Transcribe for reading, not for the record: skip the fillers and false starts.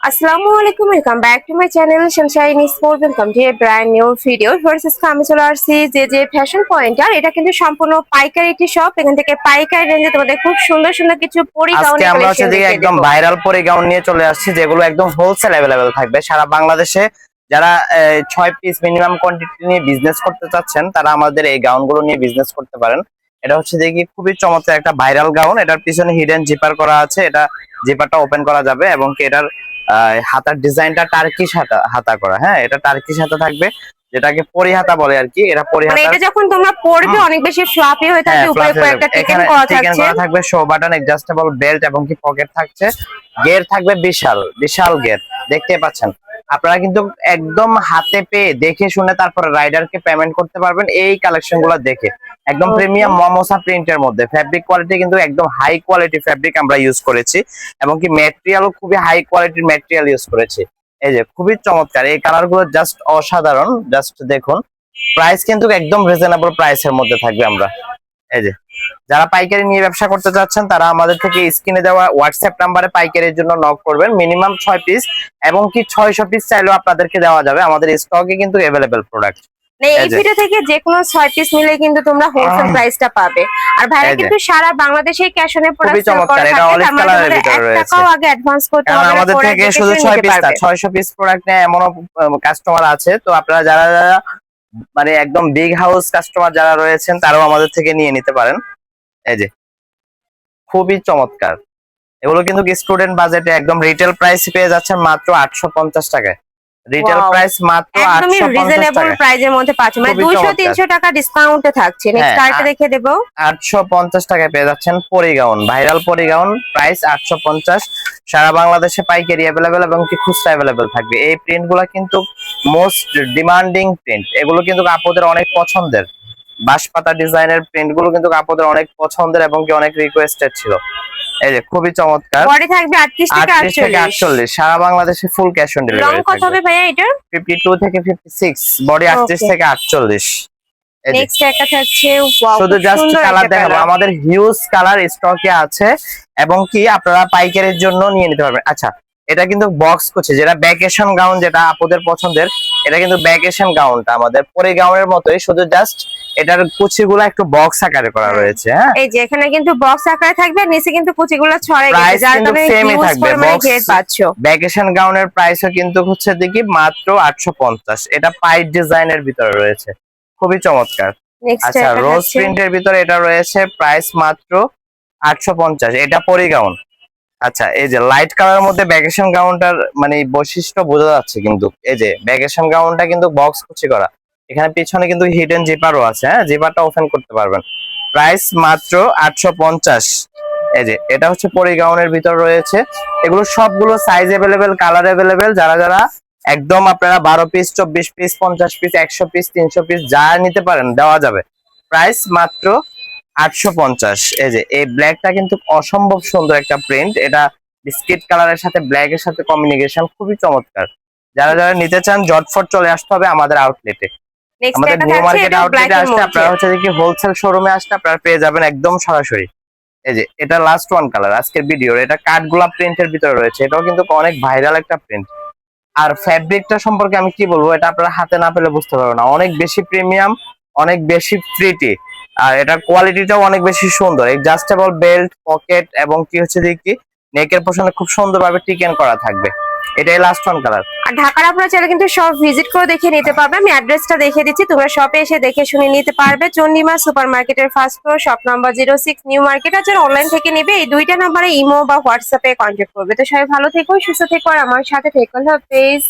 আসসালামু আলাইকুম, welcome back to my channel Sunshine sport. Welcome to A brand new video. Versus আমি চলে আসছি যে ফ্যাশন পয়েন্ট। আর এটা কিন্তু সম্পূর্ণ পাইকারি একটি শপ। এখান থেকে পাইকারি রেঞ্জে তোমাদের খুব সুন্দর সুন্দর কিছু পরি আজকে গাউনের আমরা কালেকশন দিকে দেখিয়ে একদম দেবো। ভাইরাল পরে গাউন নিয়ে চলে আসছি, যেগুলো একদম হোলসেল অ্যাভেলেবেল থাকবে সারা বাংলাদেশে। যারা 6 পিস মিনিমাম কোয়ান্টিটি নিয়ে বিজনেস করতে চাচ্ছেন, তারা আমাদের এই গাউনগুলো নিয়ে বিজনেস করতে পারেন। এটা হচ্ছে দেখি খুবই চমৎকার একটা ভাইরাল গাউন। এটার পিছনে হিডেন জিপার করা আছে, এটা জিপারটা ওপেন করা যাবে এবং কি এটার হাতার ডিজাইনটা টার্কিশ হাতা করা। হ্যাঁ, এটা টার্কিশ হাতা থাকবে, যেটাকে পরি হাতা বলে আর কি। এটা পরি মানে হাতার। এটা যখন তোমরা পরবে অনেক বেশি ফ্লাফি হয়ে হ্যাঁ, থাকবে, উপরে ফ্লাফি কয়েকটা টেকেন এখানে করা টিকেন থাকছে। করা থাকবে, শো বাটন, অ্যাডজাস্টেবল বেল্ট এবং কি পকেট থাকছে। গের থাকবে বিশাল বিশাল গের, দেখতে পাচ্ছেন। আপনারা কিন্তু একদম হাতে পেয়ে দেখে শুনে তারপরে রাইডারকে পেমেন্ট করতে পারবেন এই কালেকশন গুলো দেখে। একদম ওকে, প্রিমিয়াম মমোসা প্রিন্টের মধ্যে ফ্যাব্রিক কোয়ালিটি কিন্তু একদম হাই কোয়ালিটি ফ্যাব্রিক আমরা ইউজ করেছি এবং কি ম্যাটেরিয়ালও খুবই হাই কোয়ালিটির ম্যাটেরিয়াল ইউজ করেছি। এই যে খুবই চমৎকার এই কালার গুলো, জাস্ট অসাধারণ। জাস্ট দেখুন, প্রাইস কিন্তু একদম রিজনেবল প্রাইসের মধ্যে থাকবে। আমরা এই যে যারা পাইকারি নিয়ে ব্যবসা করতে চাচ্ছেন, তারা আমাদের থেকে স্ক্রিনে দেওয়া হোয়াটসঅ্যাপ নাম্বারে পাইকারির জন্য নক করবেন। মিনিমাম 6 পিস এবং কি 600 পিস চাইলেও আপনাদেরকে দেওয়া যাবে। আমাদের স্টকে কিন্তু অ্যাভেলেবেল প্রোডাক্ট। মানে এই এই যে ভিডিও থেকে যে কোনো 6 পিস নিলে কিন্তু তোমরা হোলসেল প্রাইসটা পাবে। আর ভাইরা এই যে কিন্তু সারা বাংলাদেশে ক্যাশ অন খুবই প্রোডাক্ট সেল চমৎকার, করে এটা থাকে। অলিভ তার মানে কালারের তোমাদের ভিতরে 1 রয়েছে। টাকাও আগে অ্যাডভান্স করতে কারণ হবে না, আমাদের প্রোডাক্ট থেকে দেখে শুধু শুনে 6 নিতে পিস না, পারবে। 600 পিস প্রোডাক্ট নেয় এমনও কাস্টমার আছে। তো আপনারা যারা যারা মানে একদম বিগ হাউস কাস্টমার যারা রয়েছেন, তারাও আমাদের থেকে নিয়ে নিতে পারেন। এই যে খুবই চমৎকার, এগুলো কিন্তু স্টুডেন্ট বাজেটে একদম রিটেল প্রাইস পেয়ে যাচ্ছেন মাত্র 850 টাকায়। রিটেল ওয়াও, প্রাইস মাত্র একদমই 850 রিজনেবল টাকায়। প্রাইজের মধ্যে পাচ্ছ, মানে খুবই চমৎকার। 200-300 টাকা ডিসকাউন্টে থাকছে। হ্যাঁ, নেক্সট আরেকটা দেখে দেবো। 850 টাকায় পেয়ে যাচ্ছেন পরিগাউন, ভাইরাল পরিগাউন, প্রাইস 850। সারা বাংলাদেশে পাইকারি অ্যাভেলেবেল এবং কি খুচরা অ্যাভেলেবেল থাকবে। এই প্রিন্ট গুলা কিন্তু মোস্ট ডিমান্ডিং প্রিন্ট, এগুলো কিন্তু কাপড়দের অনেক পছন্দের। বাঁশপাতা ডিজাইনের প্রিন্ট গুলো কিন্তু কাপড়দের অনেক পছন্দের এবং কি অনেক রিকোয়েস্টেড ছিল। এই যে খুবই চমৎকার। বডি থাকবে 38 থেকে 38 থেকে 48। 48, সারা বাংলাদেশে full cash on long delivery কত থাকবে। হবে ভাইয়া এটা? 52 থেকে 56, বডি 38 ওকে, থেকে 48। এই যে নেক্সট একটা থাকছে। ওয়াও, শুধু খুব জাস্ট সুন্দর কালার একটা দেখাবো, কালার। আমাদের হিউজ কালার স্টকে আছে এবং কি আপনারা পাইকারির জন্য নিয়ে নিতে পারবেন। আচ্ছা, এটা কিন্তু বক্স কুচি, যেটা ভ্যাকেশন গাউন, যেটা আপুদের পছন্দের। এটা কিন্তু ভ্যাকেশন গাউনটা আমাদের পরে গাউনের মতোই, শুধু জাস্ট এটার কুচিগুলো একটু বক্স আকারে করা রয়েছে। হ্যাঁ, এই যে এখানে কিন্তু বক্স আকারে থাকবে, নিচে কিন্তু কুচিগুলো ছড়াই গেছে, প্রাইস যার কিন্তু কারণে সেমই হিউজ থাকবে। পরিমাণে বক্স ঘের পাচ্ছো। ভ্যাকেশন গাউনের প্রাইসও কিন্তু হচ্ছে দেখি মাত্র 850। এটা পাইট ডিজাইনের ভিতরে রয়েছে, খুবই চমৎকার। নেক্সট আচ্ছা, একটা রোজ থাকছে। প্রিন্টের ভিতরে এটা রয়েছে, প্রাইস মাত্র 850। এটা পরি গাউন। আচ্ছা, এই যে লাইট কালারের মধ্যে ভ্যাকেশন গাউনটার মানে বৈশিষ্ট্য বোঝা যাচ্ছে কিন্তু। এই যে ভ্যাকেশন গাউনটা কিন্তু বক্স কুচি করা, এখানে পিছনে কিন্তু হিডেন জিপারও আছে। হ্যাঁ, জিপারটা ওপেন করতে পারবেন। প্রাইস মাত্র 850। এই যে এটা হচ্ছে পরি গাউনের ভিতর রয়েছে। এগুলো সবগুলো সাইজ অ্যাভেলেবেল, কালার অ্যাভেলেবেল। যারা যারা একদম আপনারা 12 piece, 24 piece, 50 piece, 100 piece, 300 piece যা নিতে পারেন দেওয়া যাবে। প্রাইস মাত্র 850। এই যে এই ব্ল্যাকটা কিন্তু অসম্ভব সুন্দর একটা প্রিন্ট। এটা বিস্কিট কালারের সাথে ব্ল্যাক এর সাথে কম্বিনেশন খুবই চমৎকার। যারা যারা নিতে চান, জটফট চলে আসতে হবে আমাদের আউটলেটে। নেক্সট আমাদের একটা নিউ থাকছে, মার্কেট এটা ব্ল্যাক আউটলেটে এর আসলে মধ্যে। আপনারা হচ্ছে কি হোলসেল শোরুমে আসলে আপনারা পেয়ে যাবেন একদম সরাসরি। এই যে এটা লাস্ট ওয়ান কালার আজকের ভিডিওর, এটা কাঠগোলাপ প্রিন্টের ভিতরে রয়েছে। এটাও কিন্তু অনেক ভাইরাল একটা প্রিন্ট। আর ফ্যাব্রিকটা সম্পর্কে আমি কি বলবো, এটা আপনারা হাতে না পেলে বুঝতে পারবেন না। অনেক বেশি প্রিমিয়াম, অনেক বেশি প্রিটি। আর এটার কোয়ালিটিটাও অনেক বেশি সুন্দর। অ্যাডজাস্টেবল বেল্ট, পকেট এবং কি হচ্ছে দেখি নেকের পোর্শনে খুব সুন্দরভাবে টিকেন করা থাকবে। এটাই লাস্ট ওয়ান কালার। আর ঢাকার আপনারা চাইলে কিন্তু সব ভিজিট করে দেখে নিতে পারবে। আমি অ্যাড্রেসটা দেখিয়ে দিচ্ছি, তোমরা শপে এসে দেখে শুনে নিতে পারবে। চন্ডিমা সুপার মার্কেটের first floor, shop number 06, new market. আছে অনলাইন থেকে নিবে, এই দুইটা নাম্বারে ইমো বা হোয়াটসঅ্যাপে কন্ট্যাক্ট করবে। তো সবাই ভালো থেকো, সুস্থ থেকো, আর আমার সাথে থেকো। প্লিজ।